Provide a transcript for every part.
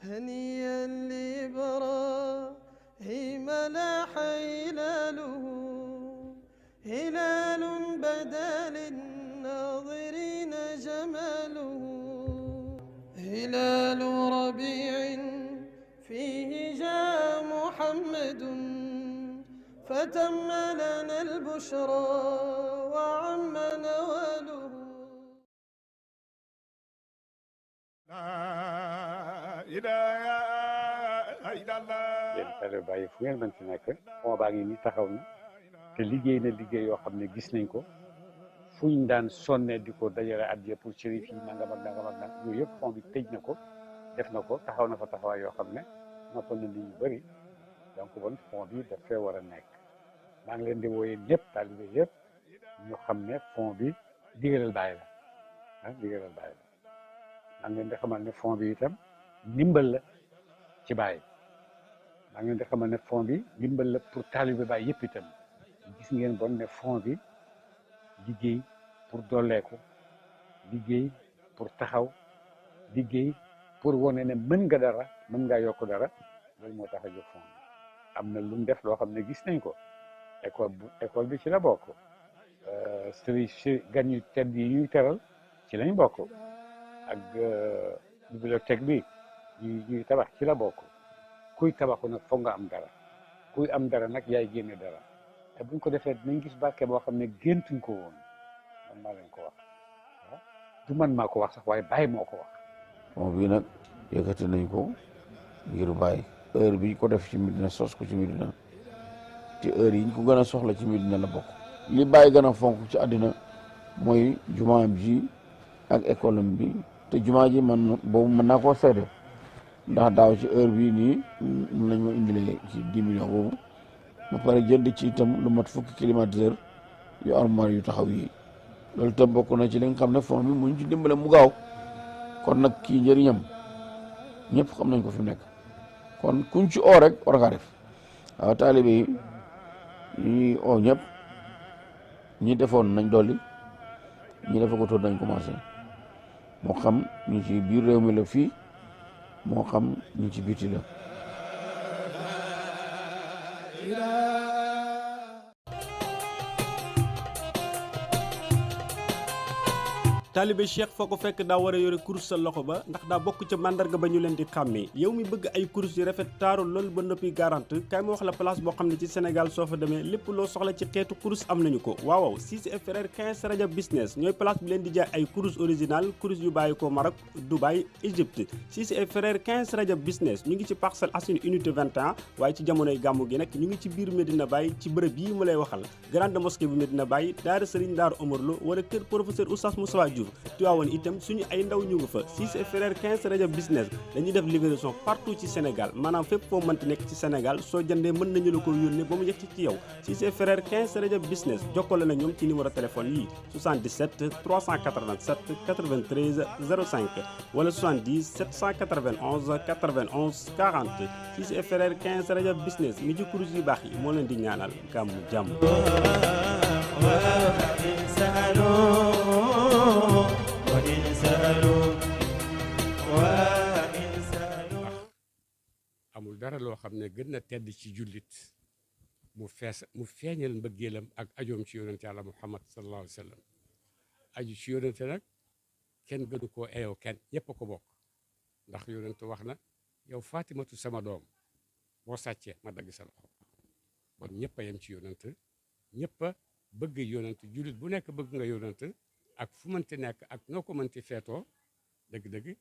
هنيئا لإبراهيم لاح هلاله، هلال بدا للناظرين جماله، هلال ربيع فيه جاء محمد، فتم لنا البشرى وعم نواله. yéen taalibe Baay fu ngeen mën ci nekk fond baa ngi nii taxaw na te liggéey na liggéey yoo xam ne gis nañ ko fu ñu daan sonne di ko dajale addiya pour shérif yi nangam ak nangam ak nangam yooyu yëpp fond bi tëj na ko def na ko taxaw na fa taxawaay yoo xam ne noppal na nit ñu bëri donc bon fond bi daf fee war a nekk maa ngi leen di wooyee ñëpp taalibe yëpp ñu xam ne fond bi digalal Baay la ah digalal Baay la maa ngi leen di xamal ne fond bi itam ndimbal la ci Baay maa ngi leen di xamal ne fond bi ndimbal la pour taalibe Baay yëpp itam gis ngeen bon ne fond bi liggéey pour dolleeku liggéey pour taxaw liggéey pour wane ne mën nga dara mën ngaa yokk dara loolu moo tax a jóg fond bi am na lu mu def loo xam ne gis nañ ko école bi ci la bokk sëriñ gan yu tedd yi ñuy teral ci lañ bokk ak bibliothèque bi ñuy tabax ci la bokk kuy tabaxu nag foog nga am dara kuy am dara nag yaay génne dara te buñ ko defee dinañ gis barke boo xam ne géntuñ ko woon man maa leen ko wax waaw du man maa ko wax sax waaye Baay moo ko wax. fond bii nag yëkkati nañ ko ngir Baay heure bi ñu ko def ci Medina sos ko ci Medina ci heure yi ñu ko gën a soxla ci Medina la bokk. li Baay gën a fonk ci àddina mooy jumaam ji ak école am bi te jumaa ji man boobu mën naa koo seede ndax daaw ci heure bii nii mun nañ ma indilee ci 10 millions boobu ba pare jënd ci itam lu mat fukki climatiseur yu armoire yu taxaw yi loolu itam bokk na ci li nga xam ne fond bi muñ ci dimbale mu gaaw kon nag kii njëriñam ñëpp xam nañ ko fi mu nekk kon kuñ ci oo rek war ngaa def waaw taalibe yi ñuy oo ñëpp ñi defoon nañ dolli ñi defa ko toon nañ commencé moo xam ñu ci biir réew mi la fii moo xam ñu ci biti la. taalibe Cheikh foo ko fekk daa war a yore kurus sa loxo ba ndax daa bokk ca mandarga ba ñu leen di xàmmee yow mi bëgg ay kurus yu rafet taaru lool ba noppi garante kaay ma wax la place boo xam ne ci Sénégal soo fa demee lépp loo soxla ci xeetu kurus am nañu ko waaw Cissé et Frères 15 Rajab business ñooy place bi leen di jaay ay kurus original kurus yu bàyyi ko Maroc Dubaï Égypte Cissé et Frères 15 Rajab business ñu ngi ci Parcelles Assainies unité 21 waaye ci jamonoy gàmmu gi nag ñu ngi ci biir Medina Baye ci bërëb yi mu lay waxal grande mosquée bu Medina Baye daara Serigne Daara Omar Lo wala kër professeur Oustaz Moussa Diouf Tivaouane itam suñu ay ndaw ñu ngi fa Cissé et Frères 15 Rajab business dañuy def livraison partout ci Sénégal maanaam fépp foo mënti nekk ci Sénégal soo jëndee mën nañu la ko yónnee ba mu yegg ci yow Cissé et Frères 15 Rajab business jokkale na ñoom ci numéro téléphone yi 77 387 93 05 wala 70 791 91 40 Cissé et Frères 15 Rajab business mi ci kurus yu baax yi moo leen di ñaanal gàmmu jàmm. amul dara loo xam ne gën na tedd ci jullit mu feeñal mbëggeelam ak ajoom ci yonente yàlla Muhammad sallallahu alayhi wa sallam aju ci yonente nag kenn gënu koo eeyoo kenn ñëpp a ko bokk ndax yonente wax na yow Fatimatu sama doom boo sàccee ma dagg sa loxo bon ñëpp a yem ci yonente ñëpp a bëgg yonente jullit bu nekk bëgg nga yonente ak fu mënti nekk ak noo ko mënti feetoo dëgg-dëgg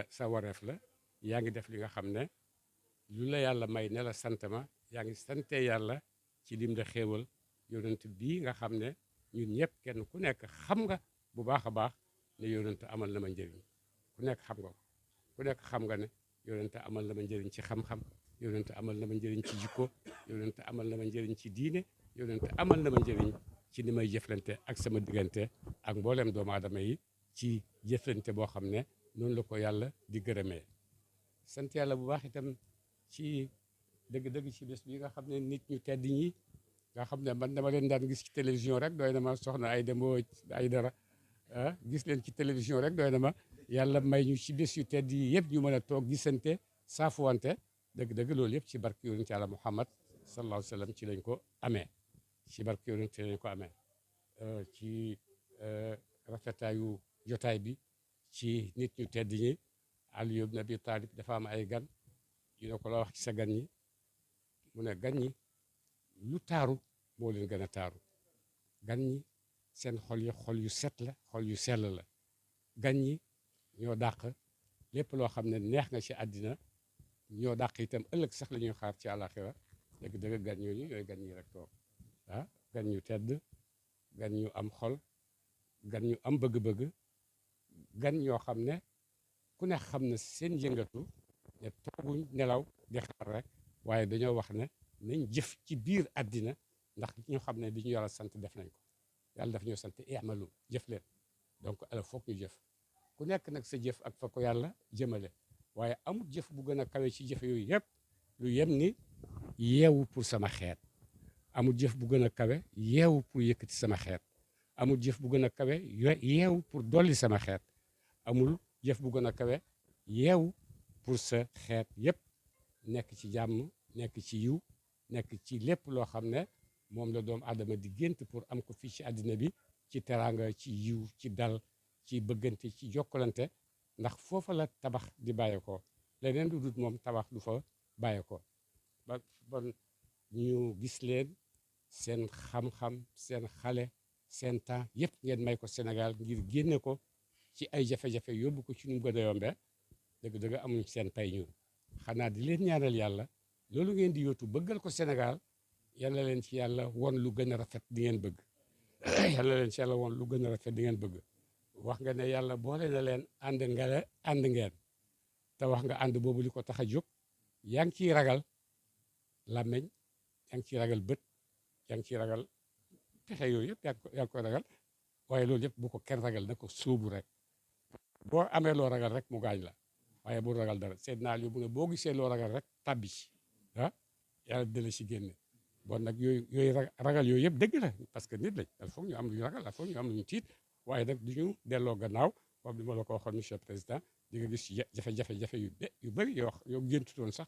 sa wareef la yaa ngi def li nga xam ne lu la yàlla may ne la sant ma yaa ngi sante yàlla ci lim la xéewal yonent bii nga xam ne ñun ñëpp kenn ku nekk xam nga bu baax a baax ne yonent amal na ma njëriñ ku nekk xam nga ko ku nekk xam nga ne yonent amal na ma njëriñ ci xam-xam yonent amal na ma njëriñ ci jikko yonent amal na ma njëriñ ci diine yonent amal na ma njëriñ ci ni may jëflante ak sama diggante ak mboolem doomu aadama yi ci jëflante boo xam ne noonu la ko yàlla di gërëmee sant yàlla bu baax itam ci dëgg-dëgg ci bés bi nga xam ne nit ñu tedd ñi nga xam ne man dama leen daan gis ci télévision rek doy na ma soxna ay demoo ay dara gis leen ci télévision rek doy na ma yàlla may ñu ci bés yu tedd yi yëpp ñu mën a toog gisante saafuwante dëgg-dëgg loolu yëpp ci barke yonent yàlla Muhammad sallallahu alayhi wa sallam ci lañ ko amee ci barke yonent ci lañ ko amee ci rafetaayu jotaay bi ci nit ñu tedd ñi Ali ibn Abi Talib dafa am ay gan ñu ne ko la wax ci sa gan ñi mu ne gan ñi lu taaru moo leen gën a taaru gan ñi seen xol yu set la xol yu sell la gan ñi ñoo dàq lépp loo xam ne neex nga ci àddina ñoo dàq itam ëllëg sax la ñuy xaar ci àllaaxira dëgg-dëgg gan ñooñu ñooy gan ñi rek toog gan ñu tedd gan ñu am xol gan ñu am bëgg-bëgg gan ñoo xam ne ku ne xam ne seen yëngatu ne tooguñ nelaw di xaar rek waaye dañoo wax ne nañ jëf ci biir àddina ndax ñu xam ne li ñu yàlla sant def nañ ko yàlla daf ñoo sant i'malu jëf leen donc ala foog ñu jëf ku nekk nag sa jëf ak fa ko yàlla jëmale waaye amul jëf bu gën a kawe ci jëf yooyu yëpp lu yem ni yeewu pour sama xeet amul jëf bu gën a kawe yeewu pour yëkkati sama xeet amul jëf bu gën a kawe yeewu pour dolli sama xeet amul jëf bu gën a kawe yeewu pour sa xeet yëpp nekk ci jàmm nekk ci yiw nekk ci lépp loo xam ne moom la doomu aadama di gént pour am ko fii ci àddina bi ci teraanga ci yiw ci dal ci bëggante ci jokkalante ndax foofa la tabax di bàyyeekoo leneen lu dul moom tabax du fa bàyyeekoo ba bon ñu gis leen seen xam-xam seen xale seen temps yëpp ngeen may ko Sénégal ngir génne ko ci ay jafe-jafe yóbbu ko ci nu mu gën a yombee dëgg-dëgg amuñ seen pay ñun xanaa di leen ñaanal yàlla loolu ngeen di yóotu bëggal ko Sénégal yàlla leen ci yàlla won lu gën a rafet di ngeen bëgg yàlla leen ci yàlla won lu gën a rafet di ngeen bëgg wax nga ne yàlla boole na leen ànd ngeen te wax nga ànd boobu li ko tax a jóg yaa ngi ciy ragal làmmeñ yaa ngi ciy ragal bët yaa ngi ciy ragal pexe yooyu yëpp yaa ngi koy ragal waaye loolu yëpp bu ko kenn ragal na ko sóobu rek boo amee loo ragal rek mu gaañ la waaye bu ragal dara seet naa yu mu ne boo gisee loo ragal rek tabbi yàlla dina ci génne bon nag yooyu ragal yooyu yëpp dëgg la parce que nit lañ il faut ñu am lu ñu ragal il faut ñu am lu ñu tiit waaye nag du ñu delloo gannaaw comme ni ma la ko waxoon monsieur le président di nga gis jafe-jafe yu bëri yoo géntutoon sax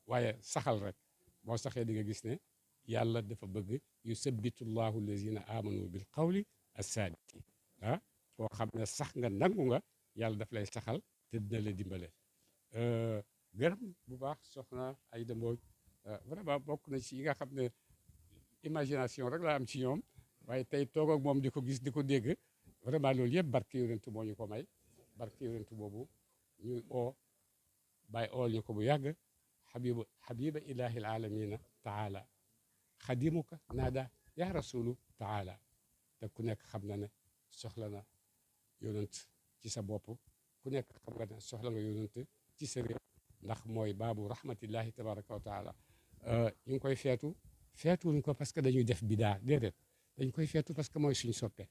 waaye saxal rek boo saxee di nga gis ne yàlla dafa bëgg yusabbitu llahu allazina amanu bil qawli as-sadiki koo xam ne sax nga nangu nga yàlla daf lay saxal te dina la dimbale gërëm bu baax soxna Aïda Mbodj vraiment bokk na ci yi nga xam ne imagination rek laa am ci ñoom waaye tey toog ak moom di ko gis di ko dégg vraiment loolu yëpp barke yonentu moo ñu ko may barke yonentu boobu ñu bàyyi ool ñu ko bu yàgg habiba ilahi alamina taala xadimuka naada ya rasulu taala te ku nekk xam na ne soxla na yonent ci sa bopp ku nekk xam nga ne soxla nga yonent ci sa réew ndax mooy baabu rahmatillahi tabaraka wa taala ñu ngi koy feetuwuñ ko parce que dañuy def bidaa déedéet dañ koy feetu parce que mooy suñ soppe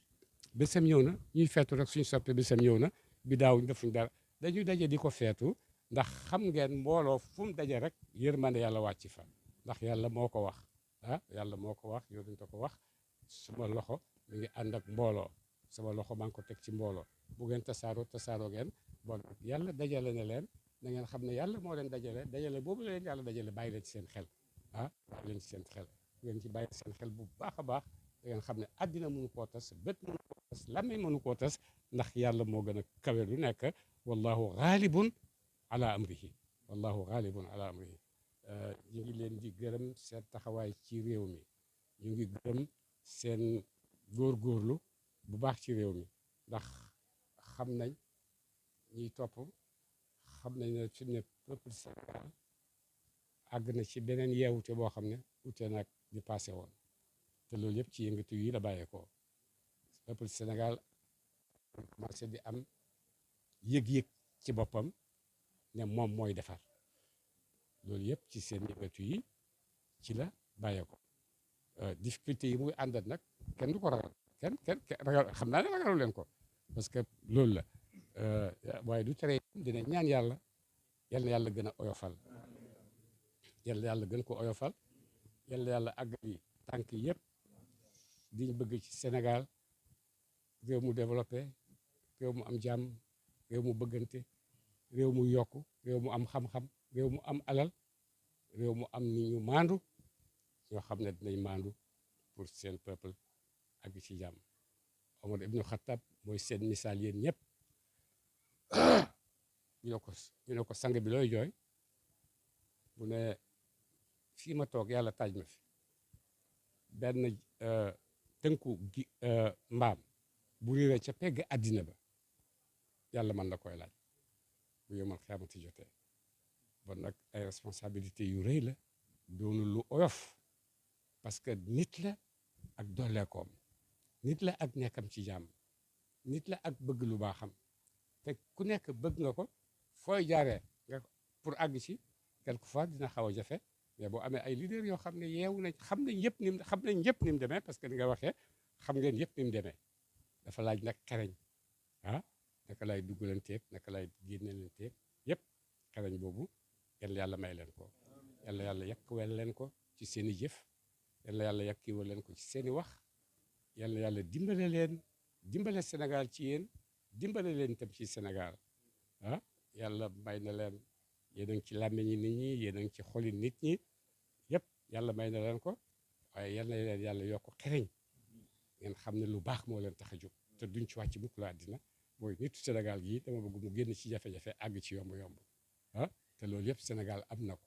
bésam ñëw na ñuy feetu rek suñ soppe bésam ñëw na bidaawuñ defuñ dara dañuy daje di ko feetu ndax xam ngeen mbooloo fu mu daje rek yërmande yàlla wàcc fa ndax yàlla moo ko wax yàlla moo ko wax yonent ko wax suma loxo mi ngi ànd ak mbooloo sama loxo maa ngi ko teg ci mbooloo bu ngeen tasaaroo ngeen bon yàlla dajale na leen na ngeen xam ne yàlla moo leen dajale boobu la leen yàlla dajale bàyyi leen ci seen xel bàyyi leen ci seen xel ngeen ci bàyyi seen xel bu baax a baax da ngeen xam ne àddina mënu koo tas bët mënu koo tas làmmiñ mënu koo tas ndax yàlla moo gën a kawe lu nekk wallahu ghalibun ala amrihi ñu ngi leen di gërëm seen taxawaay ci réew mi ñu ngi gërëm seen góorgóorlu bu baax ci réew mi ndax xam nañ ñiy topp xam nañ ne fi ne peuple Sénégal àgg na ci beneen yeewute boo xam ne ute nag di passé woon te loolu yëpp ci yëngatu yi la bàyyeekoo peuple Sénégal commencé di am yëg-yëg ci boppam ne moom mooy defar loolu yëpp ci seen yëngatu yi ci la bàyyeekoo difficulté yi muy àndat nag kenn du ko ragal kenn ragal xam naa ne ragalu leen ko parce que loolu la waaye du tere dina ñaan yàlla yal na yàlla gën a oyofal yal na yàlla gën ko oyofal yal na yàlla àggali tànk yëpp diñ bëgg ci Sénégal réew mu développé réew mu am jàmm réew mu bëggante réew mu yokku réew mu am xam-xam réew mu am alal réew mu am ni ñu maandu ñoo xam ne dinañ maandu pour seen peuple ak ci jàmm Omar ibnu Xattab mooy seen misaal yéen ñëpp ñu ne ko sang bi looy jooy mu ne fii ma toog yàlla taaj ma fi benn tënku mbaam bu réeree ca pegg àddina ba yàlla mën na koy laaj bu yomal xiyaamati jotee bon nag ay responsabilité yu rëy la doonu lu oyof parce que nit la ak dolleekoom nit la ak nekkam ci jàmm nit la ak bëgg lu baaxam te ku nekk bëgg nga ko fooy jaaree nga pour àgg ci quelquefois dina xaw a jafe mais boo amee ay leader yoo xam ne yeewu nañ xam nañ yëpp ni mu demee parce que ni nga waxee xam ngeen yëpp ni mu demee dafa laaj nag xereñ naka lay duggalanteeg naka lay génnelanteeg yëpp xereñ boobu yàlla may leen ko yàlla yàkkwel leen ko ci seen i jëf yàlla yàkkiwal leen ko ci seen i wax yàlla dimbale Sénégal ci yéen dimbale leen itam ci Sénégal yàlla may na leen yéen a ngi ci làmmiñi nit ñi yéen a ngi ci xoli nit ñi yëpp yàlla may na leen ko waaye yal na leen yàlla yokk xereñ ngeen xam ne lu baax moo leen tax a jóg te duñ ci wàcc mukk la àddina mooy nitu Sénégal gii dama bëgg mu génn ci jafe-jafe àgg ci yomb-yomb te loolu yëpp Sénégal am na ko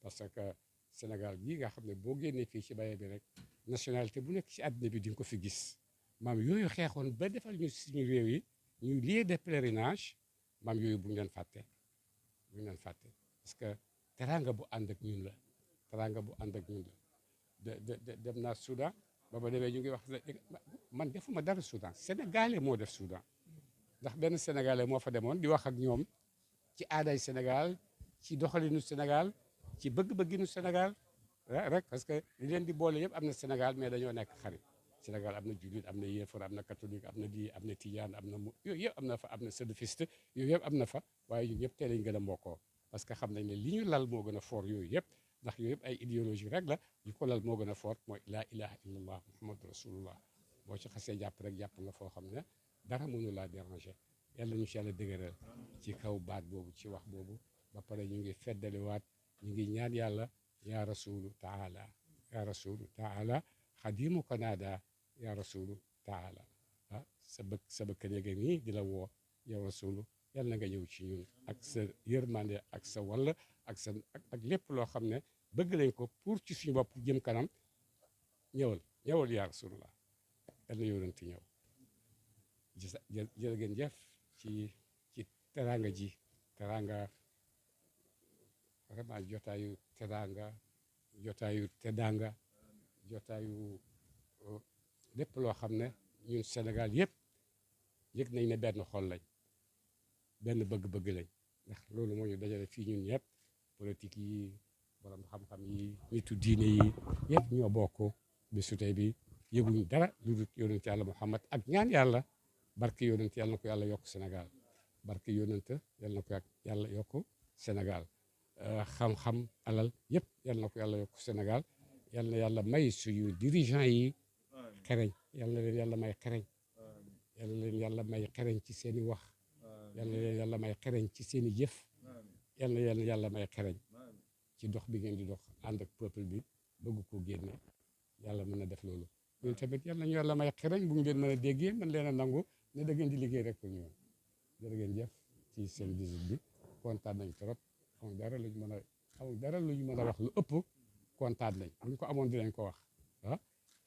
parce que Sénégal gii nga xam ne boo génnee fii ci baye bi rek nationalité bu nekk ci àddina bi di nga ko fi gis maam yooyu xeexoon ba defal ñu suñu réew yi ñu lieu de pèlerinage maam yooyu bu ñu leen fàtte parce que teranga bu ànd ak ñun la dem naa Soudan ba ma demee ñu ngi wax man defuma dara Soudan sénégalais moo def Soudan ndax benn sénégalais moo fa demoon di wax ak ñoom ci aaday Sénégal ci doxalinu Sénégal ci bëgg-bëgginu Sénégal rek parce que li leen di boole yëpp am na Sénégal mais dañoo nekk xarit Sénégal am na jullit am na yéefar am na catholique am na tijaan am na yooyu yëpp am na fa am na salafiste yooyu yëpp am na fa waaye ñun ñëpp tey lañ gën a mbokkoo parce que xam nañ ne li ñu lal moo gën a fort yooyu yëpp ndax yooyu yëpp ay idéologie rek la yu ko lal moo gën a fort mooy laa ilaha illallah muhammadu rasulullah boo ci xasee jàpp rek jàpp nga foo xam ne dara mënu laa déranger yàlla ñu ci yàlla dëgëral ci kaw baat boobu ci wax boobu ba pare ñu ngi feddaliwaat ñu ngi ñaan yàlla ya rasulu taala xadimu kanaada ya rasulu taala sa bëkk néega nii di la woo yow rasulu yàlla na nga ñëw ci ñun ak sa yërmande ak sa walla ak lépp loo xam ne bëgg lañ ko pour ci suñu bopp jëm kanam ñëwal ya rasulullah yàlla na yonent ñëw jërë ngeen jëf ci teranga ji teranga vraiment jotaayu teranga jotaayu tedanga jotaayu lépp loo xam ne ñun Sénégal yëpp yëg nañ ne benn xol lañ benn bëgg-bëgg lañ ndax loolu moo ñu dajale fii ñun ñëpp politique yi borom xam-xam yi nitu diine yi yëpp ñoo bokk bisu tey bi yëguñ dara lu dul yonent yàlla Muhammad ak ñaan yàlla barke yonent yàlla na ko yàlla yokk Sénégal barke yonent yàlla na ko yàlla yokk Sénégal xam-xam alal yëpp yàlla na ko yàlla yokk Sénégal yàlla na yàlla may suñu dirigeant yi xereñ yàlla na leen yàlla may xereñ yàlla na leen yàlla may xereñ ci seen i wax yàlla na leen yàlla may xereñ ci seen i jëf yàlla na leen yàlla may xereñ ci dox bi ngeen di dox ànd ak peuple bi bëgg koo génne yàlla mën na def loolu ñun tamit yàlla ñu yàlla may xereñ bu ngeen mën a déggee mën leen a nangu ne da ngeen di liggéey rek pour ñoom jërë ngeen jëf ci seen visite bi kontaan nañ trop amul dara lu ñu mën a wax lu ëpp kontaan nañ bu ñu ko amoon dinañ ko wax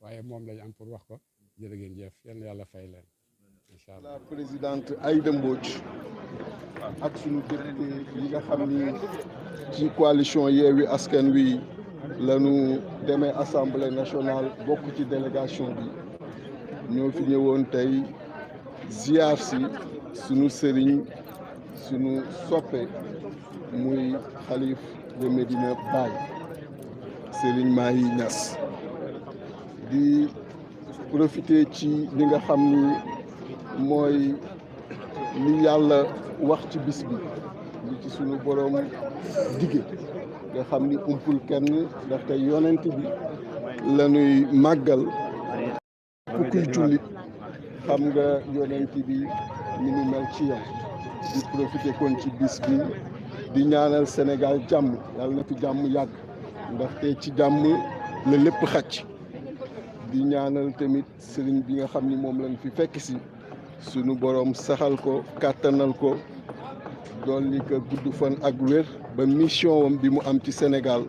waaye moom lañ am pour wax ko jërë ngeen jëf yal na yàlla fay leen incha allah. la présidente Aïda Mbodj ak suñu député yi nga xam ni ci coalition Yewwi Askan Wi lañu demee assemblée nationale bokk ci délégation bi ñoo fi ñëwoon tey ziar si suñu sëriñ suñu soppe muy xalif de Médina Baye Serigne Mahi Niass di profiter ci li nga xam ni mooy li yàlla wax ci bis bi li ci sunu borom dige nga xam ni umpul kenn ndaxte yonent bi la ñuy màggal ku kuy jullit xam nga yonent bi ni mu mel ci yow di profité kon ci bis bi di ñaanal Sénégal jàmm yàlla na fi jàmm yàgg ndaxte ci jàmm la lépp xacc di ñaanal tamit sëriñ bi nga xam ni moom lañ fi fekk si sunu borom saxal ko kàttanal ko dolli ko gudd fan ak wér ba mission wam bi mu am ci Sénégal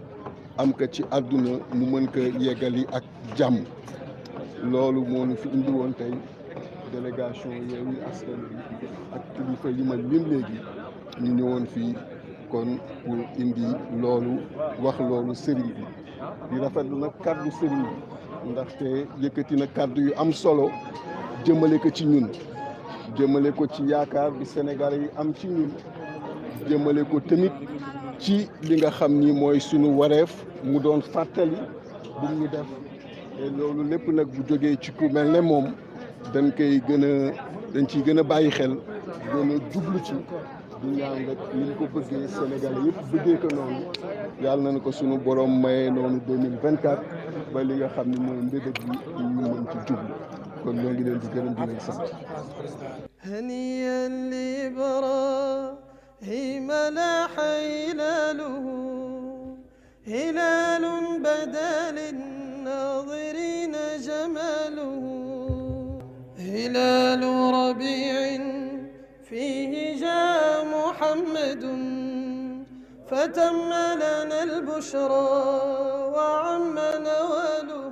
am ko ci àdduna mu mën ko yeggali ak jàmm loolu moo ñu fi indi woon tey délégation Yewwi Askan Wi ak kilifa yi ma lim léegi ñu ñëwoon fii kon pour indi loolu wax loolu sëriñ bi di rafetlu nag kàddu sëriñ bi ndaxte yëkkati na kàddu yu am solo jëmale ko ci ñun jëmale ko ci yaakaar bi Sénégal yi am ci ñun jëmale ko tamit ci li nga xam ni mooy sunu wareef mu doon fàttali bu ñu def te loolu lépp nag bu jógee ci ku mel ne moom dañ ciy gën a bàyyi xel gën a jublu ci di ñaan rek ni ñu ko bëggee Sénégal yëpp bëggee ko noonu yàlla na ko sunu borom maye noonu 2024 ba li nga xam ne mooy mbébét bi ñu mën ci jublu kon ñoo ngi leen di gërëm di leen sant. هنيئا لإبراهيم لاح هلاله هلال بدا للناظرين جماله هلال ربيع فيه جاء محمد فتم لنا البشرى وعم نواله